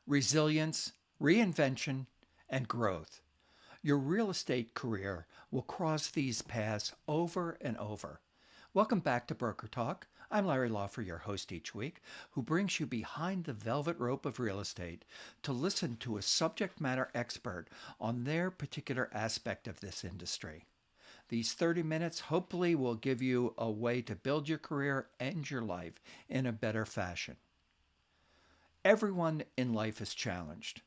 resilience, reinvention, and growth. Your real estate career will cross these paths over and over. Welcome back to Broker Talk. I'm Larry Lawfer, your host each week, who brings you behind the velvet rope of real estate to listen to a subject matter expert on their particular aspect of this industry. These 30 minutes hopefully will give you a way to build your career and your life in a better fashion. Everyone in life is challenged.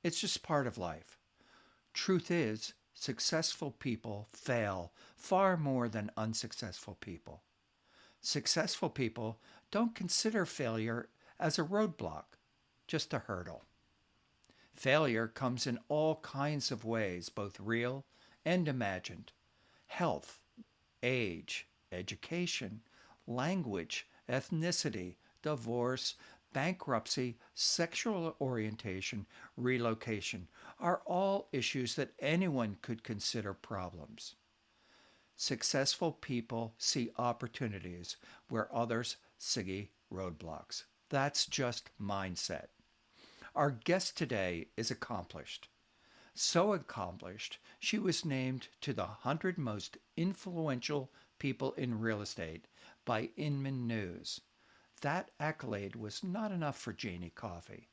It's just part of life. Truth is, successful people fail far more than unsuccessful people. Successful people don't consider failure as a roadblock, just a hurdle. Failure comes in all kinds of ways, both real and imagined. Health, age, education, language, ethnicity, divorce, bankruptcy, sexual orientation, relocation are all issues that anyone could consider problems. Successful people see opportunities where others see roadblocks. That's just mindset. Our guest today is accomplished. So accomplished, she was named to the 100 most influential people in real estate by Inman News. That accolade was not enough for Janie Coffey.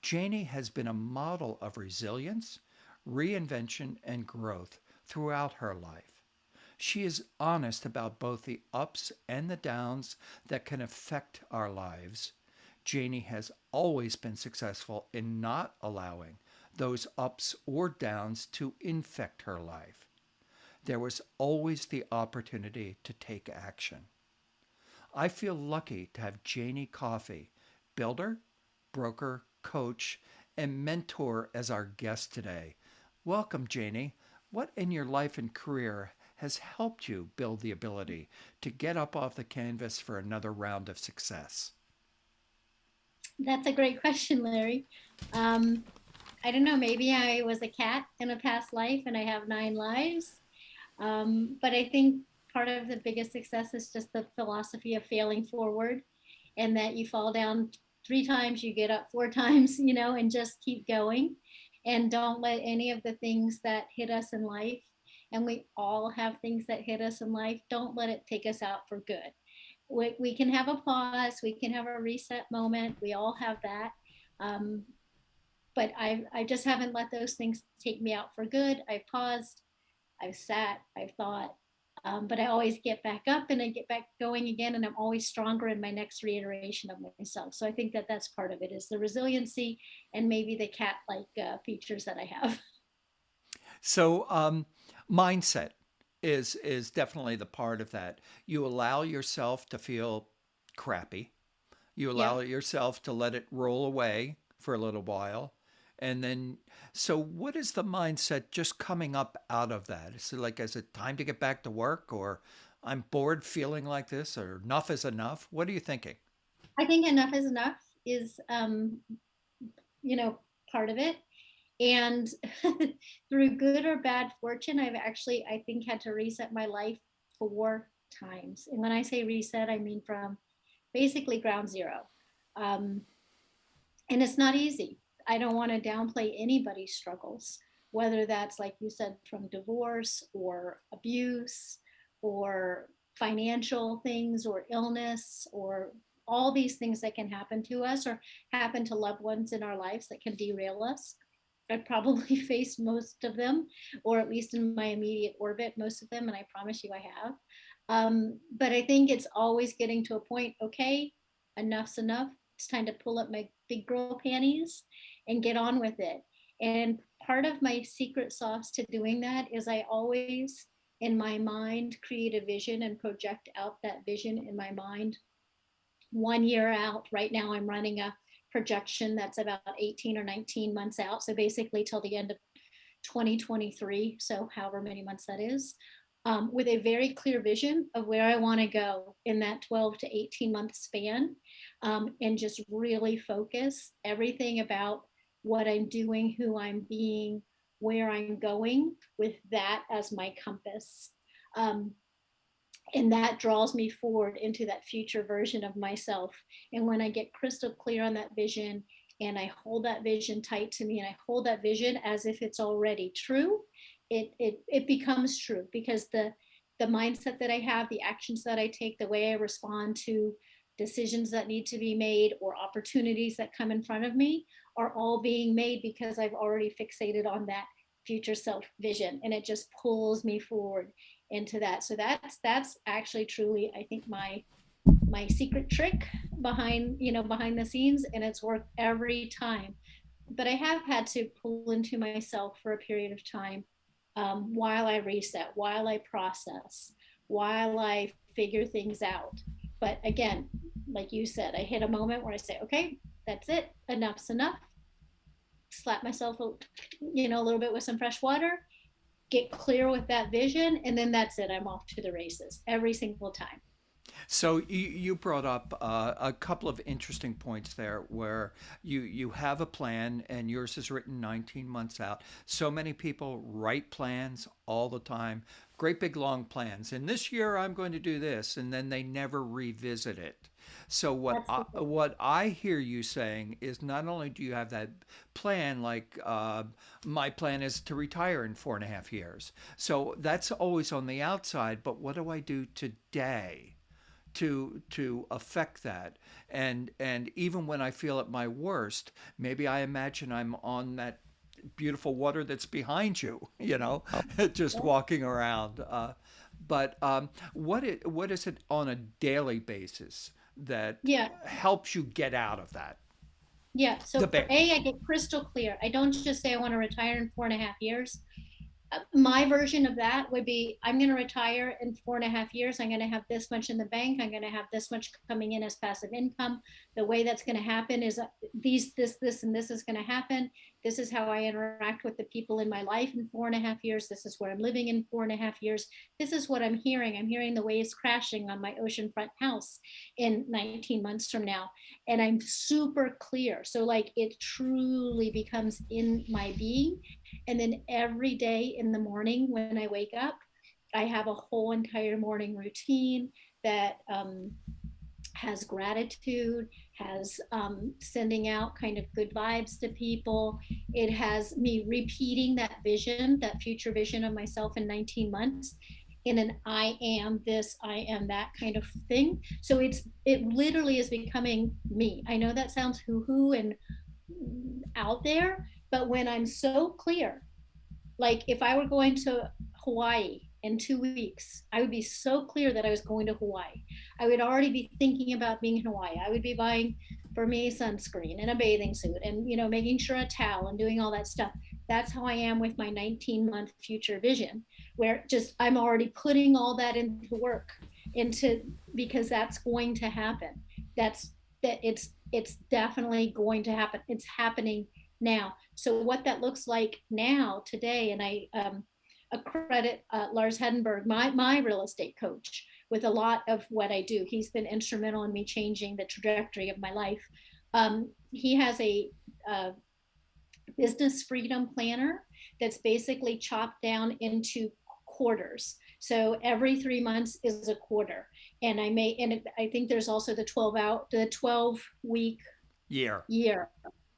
Janie has been a model of resilience, reinvention, and growth throughout her life. She is honest about both the ups and the downs that can affect our lives. Janie has always been successful in not allowing those ups or downs to infect her life. There was always the opportunity to take action. I feel lucky to have Janie Coffey, builder, broker, coach, and mentor as our guest today. Welcome, Janie. What in your life and career has helped you build the ability to get up off the canvas for another round of success? That's a great question, Larry. Um, I don't know, maybe I was a cat in a past life and I have 9 lives. But I think part of the biggest success is just the philosophy of failing forward and that you fall down 3 times, you get up 4 times, and just keep going. And don't let any of the things that hit us in life, and we all have things that hit us in life, don't let it take us out for good. We can have a pause, we can have a reset moment. We all have that. Um, but I just haven't let those things take me out for good. I've paused, I've sat, I've thought, but I always get back up and I get back going again, and I'm always stronger in my next reiteration of myself. So I think that that's part of it, is the resiliency and maybe the cat-like features that I have. So, mindset is definitely the part of that. You allow yourself to feel crappy. You allow Yep. yourself to let it roll away for a little while. And then, so what is the mindset just coming up out of that? Is it time to get back to work, or I'm bored feeling like this, or enough is enough? What are you thinking? I think enough is enough is, you know, part of it. And through good or bad fortune, I've actually, I think, had to reset my life 4 times. And when I say reset, I mean from basically ground zero. Um, and it's not easy. I don't want to downplay anybody's struggles, whether that's, like you said, from divorce or abuse or financial things or illness or all these things that can happen to us or happen to loved ones in our lives that can derail us. I probably faced most of them, or at least in my immediate orbit, most of them, and I promise you I have. But I think it's always getting to a point, okay, enough's enough. It's time to pull up my big girl panties and get on with it. And part of my secret sauce to doing that is I always, in my mind, create a vision and project out that vision in my mind 1 year out. Right now, I'm running a projection that's about 18 or 19 months out. So basically, till the end of 2023. So, however many months that is, with a very clear vision of where I want to go in that 12 to 18-month span, and just really focus everything about what I'm doing, who I'm being, where I'm going with that as my compass. Um, and that draws me forward into that future version of myself. And when I get crystal clear on that vision and I hold that vision tight to me, and I hold that vision as if it's already true, it becomes true, because the mindset that I have, the actions that I take, the way I respond to decisions that need to be made or opportunities that come in front of me are all being made because I've already fixated on that future self vision, and it just pulls me forward into that. So that's actually truly, I think, my secret trick behind, behind the scenes, and it's worked every time. But I have had to pull into myself for a period of time, while I reset, while I process, while I figure things out. But again, like you said, I hit a moment where I say, okay, that's it, enough's enough. Slap myself, a little bit with some fresh water, get clear with that vision, and then that's it. I'm off to the races every single time. So you brought up a couple of interesting points there where you have a plan and yours is written 19 months out. So many people write plans all the time, great big long plans. And this year I'm going to do this, and then they never revisit it. So That's the thing. what I hear you saying is not only do you have that plan, like my plan is to retire in 4.5 years. So that's always on the outside, but what do I do today to affect that? And even when I feel at my worst, maybe I imagine I'm on that beautiful water that's behind you, just Yeah. walking around. But what is it on a daily basis that Yeah. helps you get out of that? Yeah. The So for bear. A, I get crystal clear. I don't just say I want to retire in 4.5 years. My version of that would be, I'm going to retire in 4.5 years. I'm going to have this much in the bank. I'm going to have this much coming in as passive income. The way that's going to happen is this, and this is going to happen. This is how I interact with the people in my life in 4.5 years. This is where I'm living in 4.5 years. This is what I'm hearing. I'm hearing the waves crashing on my oceanfront house in 19 months from now. And I'm super clear. So, like, it truly becomes in my being. And then every day in the morning when I wake up, I have a whole entire morning routine that has gratitude, has sending out kind of good vibes to people. It has me repeating that vision, that future vision of myself in 19 months in an I am this, I am that kind of thing. So it literally is becoming me. I know that sounds hoo-hoo and out there, but when I'm so clear, like if I were going to Hawaii in 2 weeks, I would be so clear that I was going to Hawaii. I would already be thinking about being in Hawaii. I would be buying for me sunscreen and a bathing suit, and making sure a towel and doing all that stuff. That's how I am with my 19-month future vision, where just I'm already putting all that into work, into because that's going to happen. It's definitely going to happen. It's happening now. So what that looks like now today, and I accredit Lars Hedenberg, my real estate coach, with a lot of what I do. He's been instrumental in me changing the trajectory of my life. He has a business freedom planner that's basically chopped down into quarters. So every 3 months is a quarter. And I think there's also the 12-week Year. year.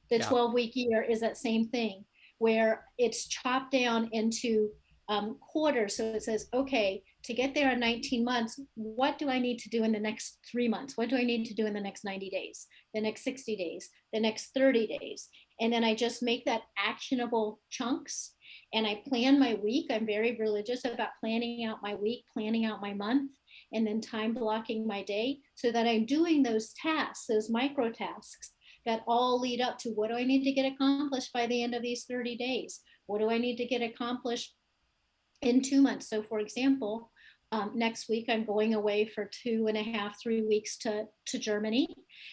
The Yeah. 12-week year is that same thing, where it's chopped down into quarters. So it says, okay, to get there in 19 months, what do I need to do in the next 3 months? What do I need to do in the next 90 days, the next 60 days, the next 30 days? And then I just make that actionable chunks, and I plan my week. I'm very religious about planning out my week, planning out my month, and then time blocking my day so that I'm doing those tasks, those micro tasks that all lead up to, what do I need to get accomplished by the end of these 30 days? What do I need to get accomplished in 2 months? So, for example, next week I'm going away for 2.5, 3 weeks to Germany.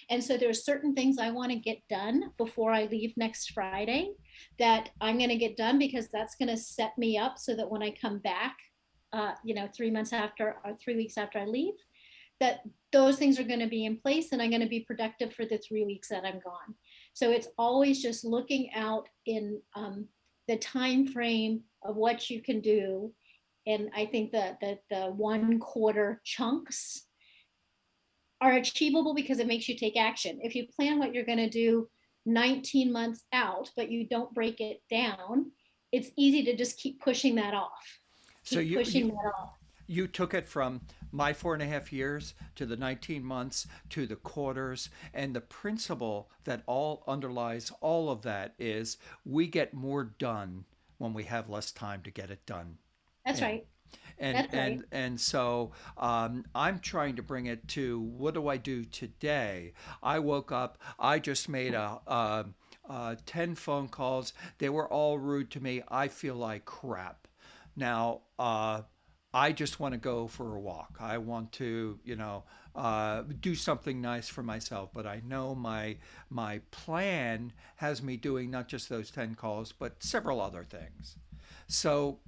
And so there's certain things I want to get done before I leave next Friday that I'm going to get done, because that's going to set me up so that when I come back, 3 months after or 3 weeks after I leave, that those things are going to be in place and I'm going to be productive for the 3 weeks that I'm gone. So it's always just looking out in the time frame of what you can do. And I think that the 1 quarter chunks are achievable because it makes you take action. If you plan what you're going to do 19 months out, but you don't break it down, it's easy to just keep pushing that off. So Keep pushing that off. you took it from my 4.5 years to the 19 months to the quarters. And the principle that all underlies all of that is we get more done when we have less time to get it done That's in. right. And That's right. and and so I'm trying to bring it to what do I do today? I woke up. I just made 10 phone calls. They were all rude to me. I feel like crap. Now, I just want to go for a walk. I want to, do something nice for myself. But I know my plan has me doing not just those 10 calls, but several other things. So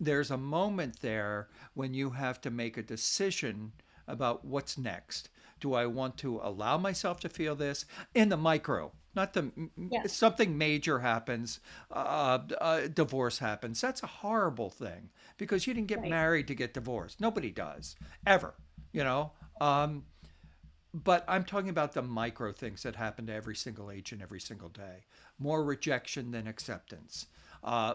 there's a moment there when you have to make a decision about what's next. Do I want to allow myself to feel this in the micro? Not the Yeah. something major happens, divorce happens. That's a horrible thing because you didn't get Right. married to get divorced. Nobody does ever, you know. But I'm talking about the micro things that happen to every single agent every single day. More rejection than acceptance.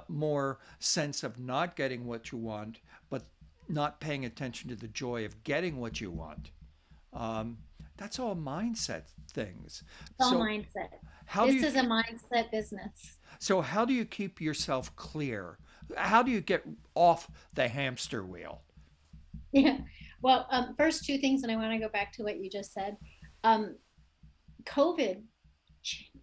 More sense of not getting what you want, but not paying attention to the joy of getting what you want. Um, that's all mindset things. It's all So mindset. how do This you is a mindset business. how do you keep yourself clear? How do you get off the hamster wheel? Yeah. Well, first two things, and I want to go back to what you just said. Um, COVID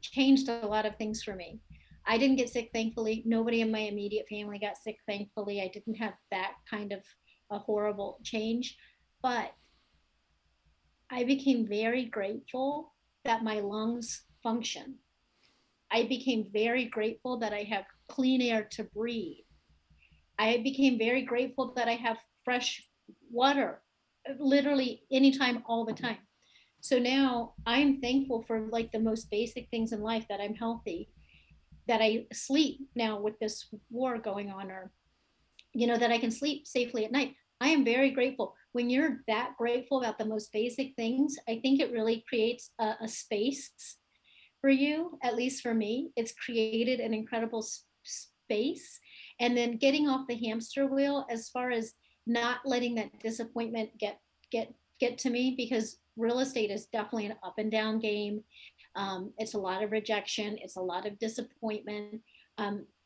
changed a lot of things for me. I didn't get sick, thankfully. Nobody in my immediate family got sick, thankfully. I didn't have that kind of a horrible change, but I became very grateful that my lungs function. I became very grateful that I have clean air to breathe. I became very grateful that I have fresh water literally anytime, all the time. So now I'm thankful for like the most basic things in life, that I'm healthy, that I sleep now with this war going on, or, that I can sleep safely at night. I am very grateful. When you're that grateful about the most basic things, I think it really creates a space for you, at least for me. It's created an incredible space. And then getting off the hamster wheel, as far as not letting that disappointment get get to me, because real estate is definitely an up and down game. It's a lot of rejection. It's a lot of disappointment.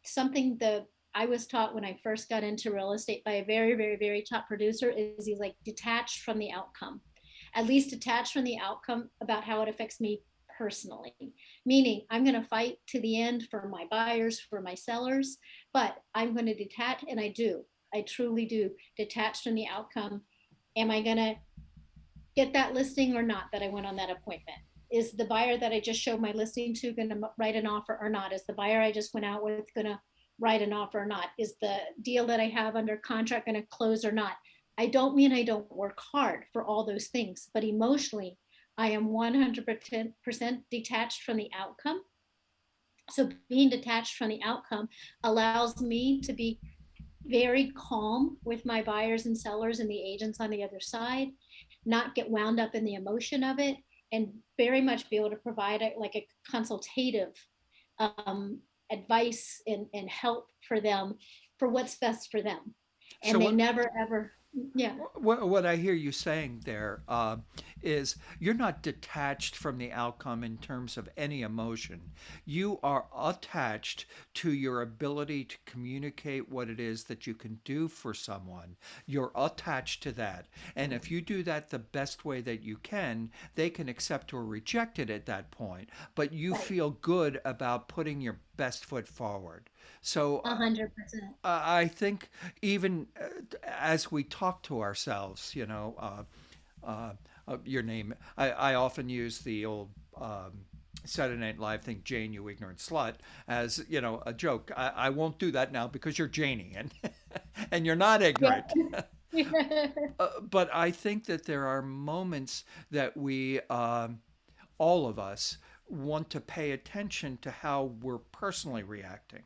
Something that I was taught when I first got into real estate by a very, very, very top producer is he's like detached from the outcome, at least detached from the outcome about how it affects me personally. Meaning, I'm going to fight to the end for my buyers, for my sellers, but I'm going to detach, and I do. I truly do detach from the outcome. Am I going to get that listing or not that I went on that appointment? Is the buyer that I just showed my listing to going to write an offer or not? Is the buyer I just went out with going to write an offer or not? Is the deal that I have under contract going to close or not? I don't mean I don't work hard for all those things, but emotionally, I am 100% detached from the outcome. So being detached from the outcome allows me to be very calm with my buyers and sellers and the agents on the other side, not get wound up in the emotion of it, and very much be able to provide like a consultative advice and help for them for what's best for them. So And they what never ever, yeah. what I hear you saying there is you're not detached from the outcome in terms of any emotion. You are attached to your ability to communicate what it is that you can do for someone. You're attached to that. And if you do that the best way that you can, they can accept or reject it at that point. But you Right. feel good about putting your best foot forward. So 100%. I think even as we talk to ourselves, your name, I often use the old Saturday Night Live thing, Jane, you ignorant slut, as, a joke. I won't do that now because you're Janie and, and you're not Yeah. ignorant. But I think that there are moments that we, all of us, want to pay attention to how we're personally reacting.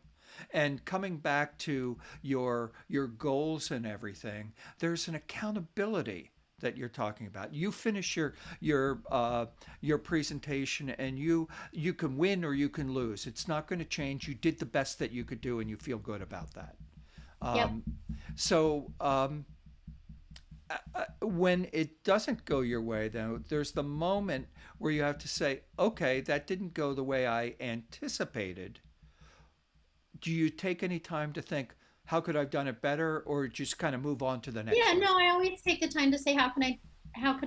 And coming back to your goals and everything, there's an accountability that you're talking about. You finish your presentation, and you can win or you can lose. It's not going to change. You did the best that you could do, and you feel good about that. Yep. Um, so when it doesn't go your way, though, there's the moment where you have to say, okay, that didn't go the way I anticipated. Do you take any time to think, how could I have done it better, or just kind of move on to the next Yeah, one? no, I always take the time to say how could I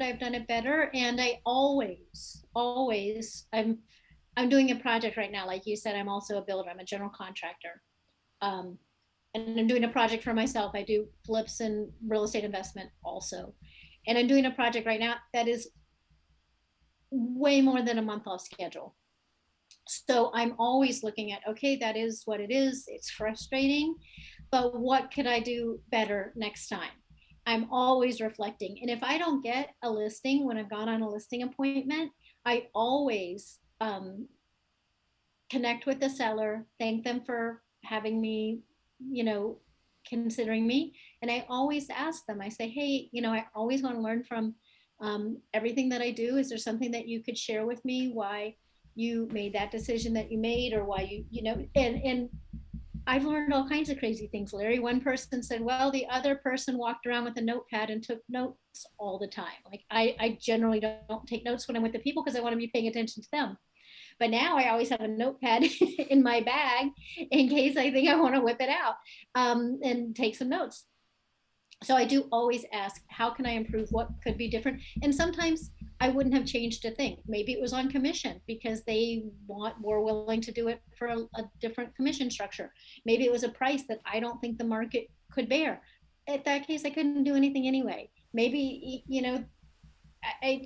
have done it better? And I always, I'm doing a project right now. Like you said, I'm also a builder. I'm a general contractor. Um, and I'm doing a project for myself. I do flips and real estate investment also. And I'm doing a project right now that is way more than a month off schedule. So I'm always looking at, okay, that is what it is. It's frustrating, but what could I do better next time? I'm always reflecting. And if I don't get a listing when I've gone on a listing appointment, I always connect with the seller, thank them for having me, you know, considering me. And I always ask them, I say, hey, I always want to learn from everything that I do. Is there something that you could share with me why you made that decision that you made, or why and I've learned all kinds of crazy things, Larry. One person said, well, the other person walked around with a notepad and took notes all the time. Like I generally don't take notes when I'm with the people because I want to be paying attention to them. But now I always have a notepad in my bag in case I think I want to whip it out and take some notes. So I do always ask, how can I improve? What could be different? And sometimes I wouldn't have changed a thing. Maybe it was on commission because they were willing to do it for a different commission structure. Maybe it was a price that I don't think the market could bear. In that case, I couldn't do anything anyway. Maybe,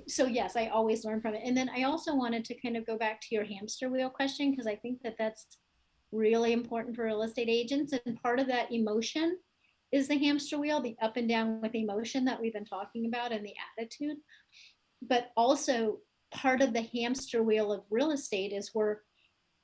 so yes, I always learn from it. And then I also wanted to kind of go back to your hamster wheel question, because I think that that's really important for real estate agents. And part of that emotion is the hamster wheel, the up and down with emotion that we've been talking about, and the attitude. But also part of the hamster wheel of real estate is we're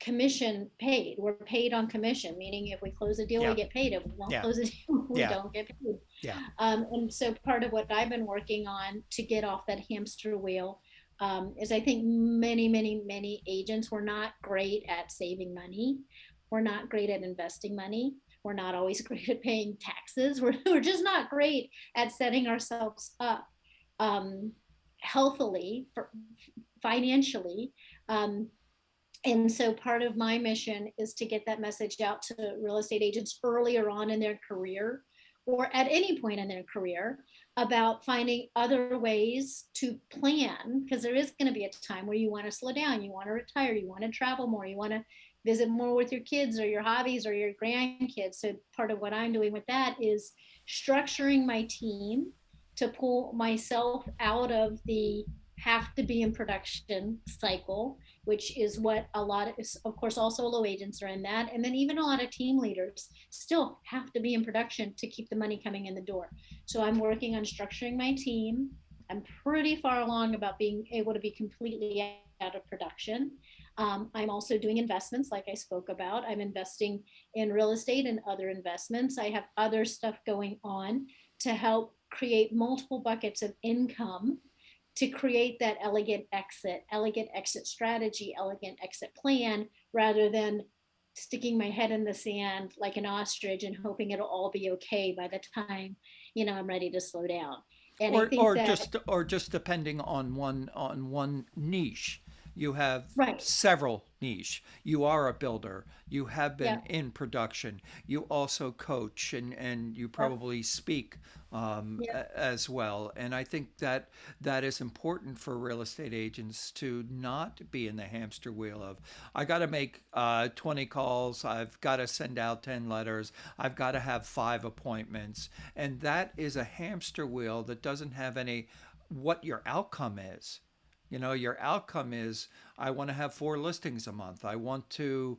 commission paid. We're paid on commission, meaning if we close a deal, we Yeah, get paid. If we won't yeah, close a deal, we yeah, don't get paid. yeah. And so part of what I've been working on to get off that hamster wheel is I think many agents were not great at saving money. We're not great at investing money. We're not always great at paying taxes. We're just not great at setting ourselves up um, healthily, financially. Um, and so part of my mission is to get that message out to real estate agents earlier on in their career, or at any point in their career, about finding other ways to plan, because there is going to be a time where you want to slow down, you want to retire, you want to travel more, you want to visit more with your kids or your hobbies or your grandkids. So part of what I'm doing with that is structuring my team to pull myself out of the have to be in production cycle, which is what a lot of course, all solo agents are in that. And then even a lot of team leaders still have to be in production to keep the money coming in the door. So I'm working on structuring my team. I'm pretty far along about being able to be completely out of production. I'm also doing investments, like I spoke about. I'm investing in real estate and other investments. I have other stuff going on to help create multiple buckets of income to create that elegant exit strategy, elegant exit plan, rather than sticking my head in the sand like an ostrich and hoping it'll all be okay by the time, I'm ready to slow down. And I or think or that, just or just depending on one niche. You have right. several niche. You are a builder. You have Yeah. been in production. You also coach, and you Yeah. probably speak Yeah. as well. And I think that that is important for real estate agents to not be in the hamster wheel of, I got to make 20 calls. I've got to send out 10 letters. I've got to have 5 appointments. And that is a hamster wheel that doesn't have any what your outcome is. Your outcome is, I want to have 4 listings a month. I want to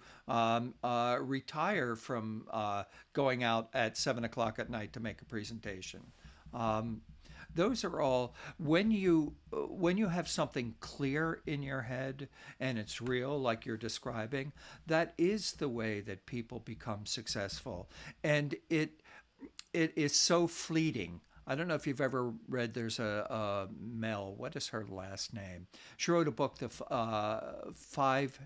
retire from going out at 7 o'clock at night to make a presentation. Um, those are all, when you have something clear in your head and it's real, like you're describing. That is the way that people become successful, and it is so fleeting. I don't know if you've ever read. There's a Mel. What is her last name? She wrote a book, the 5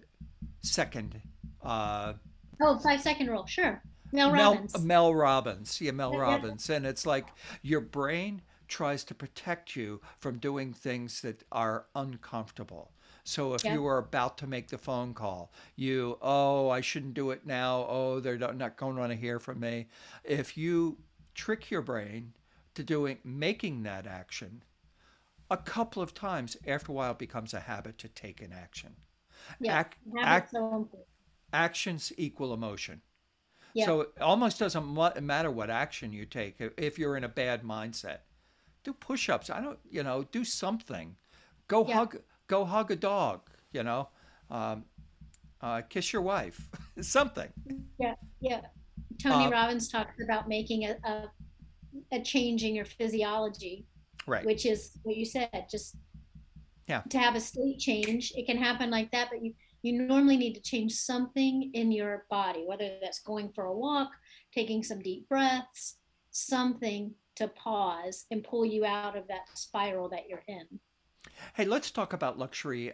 second. Uh, Oh, 5 second rule. Sure. Mel Robbins. Mel Robbins. Yeah, Mel Yep, yep, Robbins. And it's like your brain tries to protect you from doing things that are uncomfortable. So if you yep, are about to make the phone call, I shouldn't do it now. Oh, they're not going to want to hear from me. If you trick your brain to making that action a couple of times, after a while it becomes a habit to take an action. yep. Act, Habits act, so important. actions equal emotion. Yep. So it almost doesn't matter what action you take if you're in a bad mindset. Do push-ups. I don't, do something. Go Yep. hug, go hug a dog. You know, um, kiss your wife. Something. Yeah. Yeah. Tony Uh, Robbins talks about making a change in your physiology, right. which is what you said, just Yeah. to have a state change. It can happen like that, but you normally need to change something in your body, whether that's going for a walk, taking some deep breaths, something to pause and pull you out of that spiral that you're in. Hey, let's talk about luxury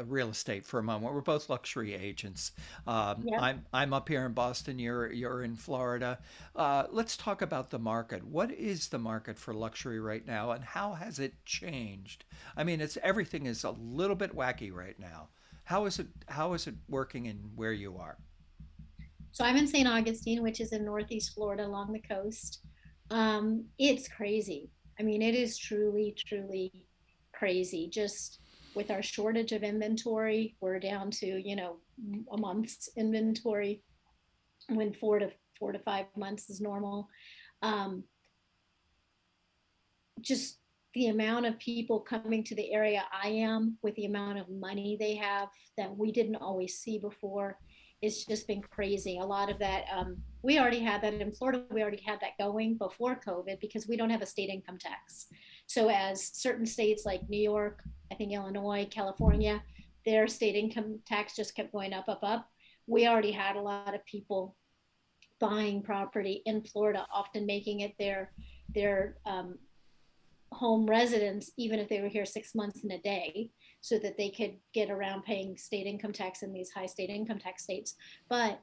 real estate for a moment. We're both luxury agents. Yep. I'm up here in Boston. You're in Florida. Let's talk about the market. What is the market for luxury right now, and how has it changed? I mean, it's everything is a little bit wacky right now. How is it working in where you are? So I'm in St. Augustine, which is in Northeast Florida along the coast. It's crazy. I mean, it is truly, truly crazy. Just with our shortage of inventory, we're down to, a month's inventory when 4 to 5 months is normal. Um, just the amount of people coming to the area I am with the amount of money they have that we didn't always see before, it's just been crazy. A lot of that, we already had that in Florida. We already had that going before COVID because we don't have a state income tax. So, as certain states like New York, I think Illinois, California, their state income tax just kept going up, up, up. We already had a lot of people buying property in Florida, often making it their home residence, even if they were here 6 months in a day, so that they could get around paying state income tax in these high state income tax states. But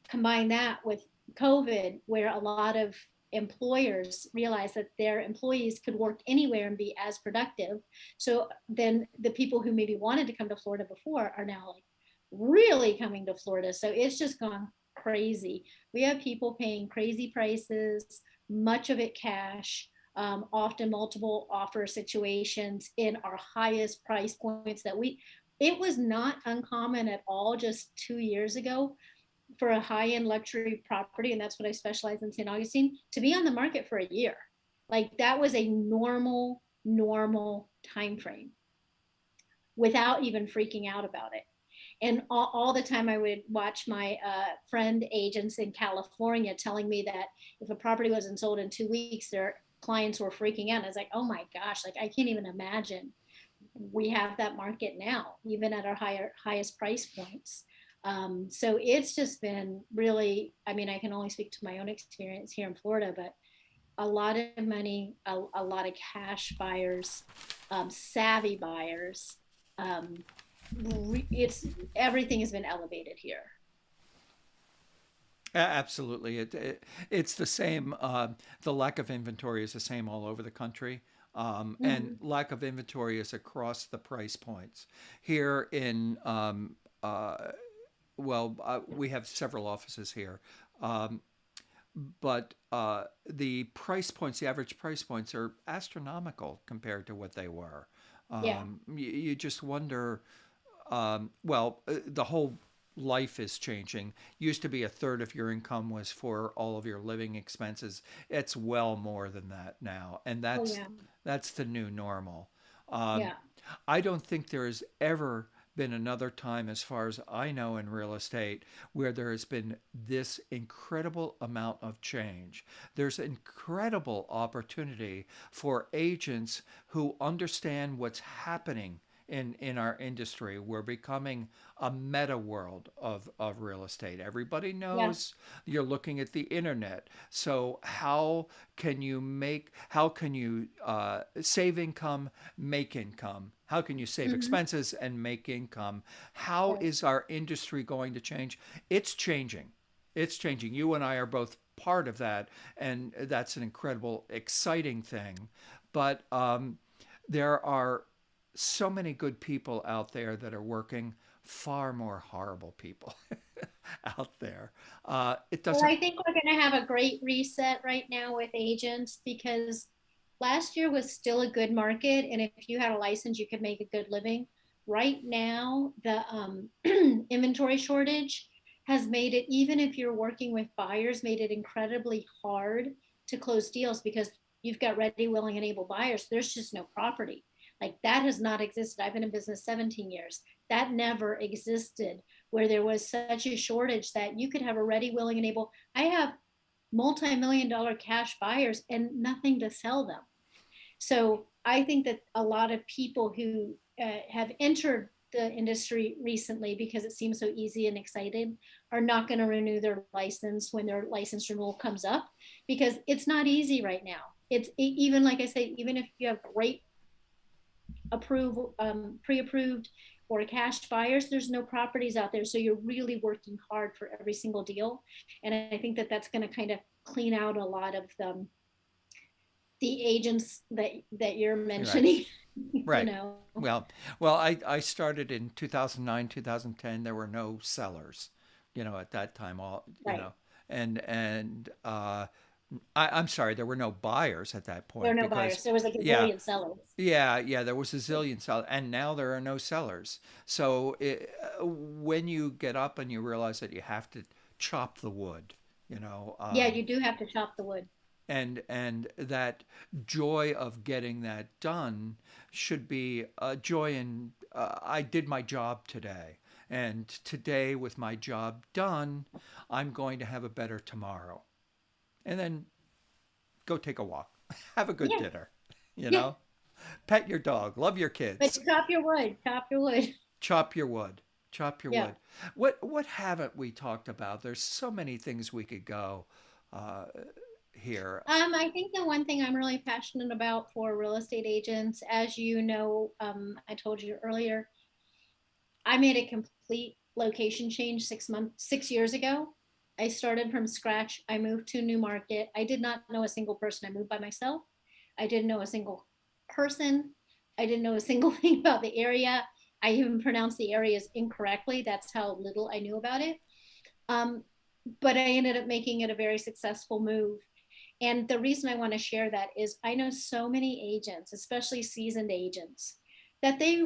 combine that with COVID, where a lot of employers realized that their employees could work anywhere and be as productive. So then the people who maybe wanted to come to Florida before are now like really coming to Florida. So it's just gone crazy. We have people paying crazy prices, much of it cash, often multiple offer situations in our highest price points it was not uncommon at all just 2 years ago for a high-end luxury property, and that's what I specialize in St. Augustine, to be on the market for a year. Like that was a normal time frame without even freaking out about it. And all the time I would watch my friend agents in California telling me that if a property wasn't sold in 2 weeks, their clients were freaking out. I was like, oh my gosh, like I can't even imagine we have that market now, even at our highest price points. So it's just been really, I mean, I can only speak to my own experience here in Florida, but a lot of money, a lot of cash buyers, savvy buyers. Um, it's everything has been elevated here. Absolutely. It's the same. The lack of inventory is the same all over the country. And Mm-hmm. lack of inventory is across the price points. Here in, we have several offices here. Um, but the price points, the average price points are astronomical compared to what they were. Yeah. You just wonder, the whole life is changing. Used to be a third of your income was for all of your living expenses. It's well more than that now, and Oh that's yeah. that's the new normal. Um, Yeah. I don't think there has ever been another time, as far as I know, in real estate where there has been this incredible amount of change. There's incredible opportunity for agents who understand what's happening in our industry. We're becoming a meta world of real estate. Everybody Yeah. knows you're looking at the internet. So how can you save income, make income? How can you save Hmm. expenses and make income? How Right. is our industry going to change? It's changing. It's changing. You and I are both part of that, and that's an incredible, exciting thing. But there are so many good people out there that are working, far more horrible people out there. It Well, doesn't. I think we're going to have a great reset right now with agents because last year was still a good market. And if you had a license, you could make a good living. Right now, the inventory shortage has made it, even if you're working with buyers, made it incredibly hard to close deals because you've got ready, willing, and able buyers. There's just no property. Like that has not existed. I've been in business 17 years. That never existed where there was such a shortage that you could have a ready, willing, and able. I have multi-million dollar cash buyers and nothing to sell them. So I think that a lot of people who have entered the industry recently because it seems so easy and excited are not going to renew their license when their license renewal comes up because it's not easy right now. It's even like I say, even if you have great pre-approved or cash buyers, there's no properties out there. So you're really working hard for every single deal. And I think that that's going to kind of clean out a lot of the agents that you're Right. mentioning, you Right. know. Well, well, I started in 2009, 2010. There were no sellers, at that time. Right. I'm sorry, there were no buyers at that There are point no because, buyers. There was like a yeah, zillion sellers. yeah, there was a zillion sellers, and now there are no sellers. So when you get up and you realize that you have to chop the wood, you know, Yeah, um, you do have to chop the wood. and that joy of getting that done should be a joy in I did my job today, and today with my job done, I'm going to have a better tomorrow, and then go take a walk, have a good Yeah, dinner, you yeah. know, pet your dog, love your But kids, chop your wood. Chop your wood. chop your wood, chop your Yeah. wood. What haven't we talked about? There's so many things we could go uh, here. I think the one thing I'm really passionate about for real estate agents, as you know, I told you earlier, I made a complete location change 6 years ago. I started from scratch. I moved to a new market. I did not know a single person. I moved by myself. I didn't know a single person. I didn't know a single thing about the area. I even pronounced the areas incorrectly. That's how little I knew about it. Um, but I ended up making it a very successful move. And the reason I want to share that is I know so many agents, especially seasoned agents, that they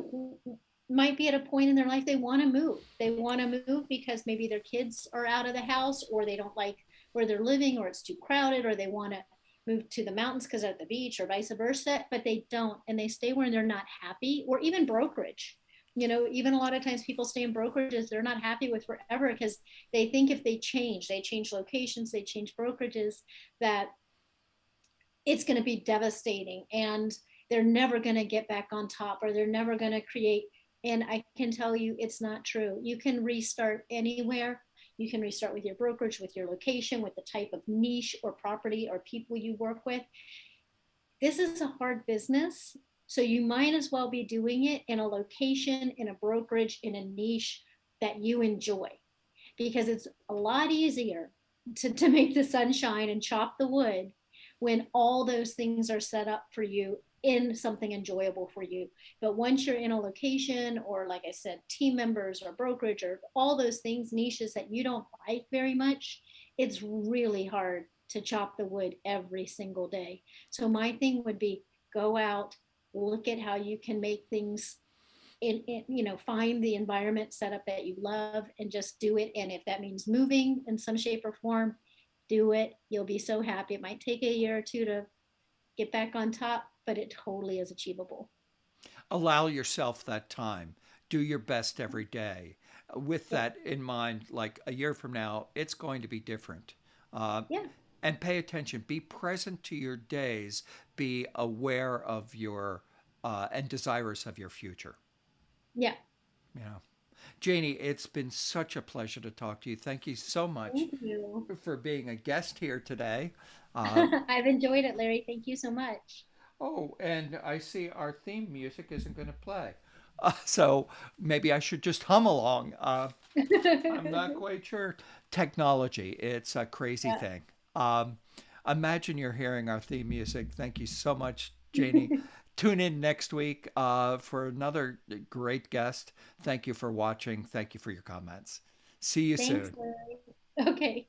might be at a point in their life they want to move. They want to move because maybe their kids are out of the house or they don't like where they're living or it's too crowded or they want to move to the mountains because they're at the beach or vice versa, but they don't and they stay where they're not happy or even brokerage. Even a lot of times people stay in brokerages they're not happy with forever because they think if they change locations, they change brokerages, that it's going to be devastating and they're never going to get back on top or they're never going to create. And I can tell you it's not true. You can restart anywhere. You can restart with your brokerage, with your location, with the type of niche or property or people you work with. This is a hard business. So you might as well be doing it in a location, in a brokerage, in a niche that you enjoy because it's a lot easier to make the sun shine and chop the wood when all those things are set up for you in something enjoyable for you. But once you're in a location or, like I said, team members or brokerage or all those things, niches that you don't like very much, it's really hard to chop the wood every single day. So my thing would be go out, look at how you can make things find the environment setup that you love and just do it. And if that means moving in some shape or form, do it. You'll be so happy. It might take a year or two to get back on top, but it totally is achievable. Allow yourself that time. Do your best every day. With Yeah. that in mind, like a year from now, it's going to be different. Uh, Yeah. and pay attention. Be present to your days. Be aware of your and desirous of your future. Yeah. Yeah. Janie, it's been such a pleasure to talk to you. Thank you so much Thank you. for being a guest here today. Uh, I've enjoyed it, Larry. Thank you so much. oh, and I see our theme music isn't going to play. So maybe I should just hum along. I'm not quite sure. Technology, it's a crazy Yeah. thing. Um, Imagine you're hearing our theme music. Thank you so much, Janie. Tune in next week for another great guest. Thank you for watching. Thank you for your comments. See you Thanks, soon. Larry. Okay.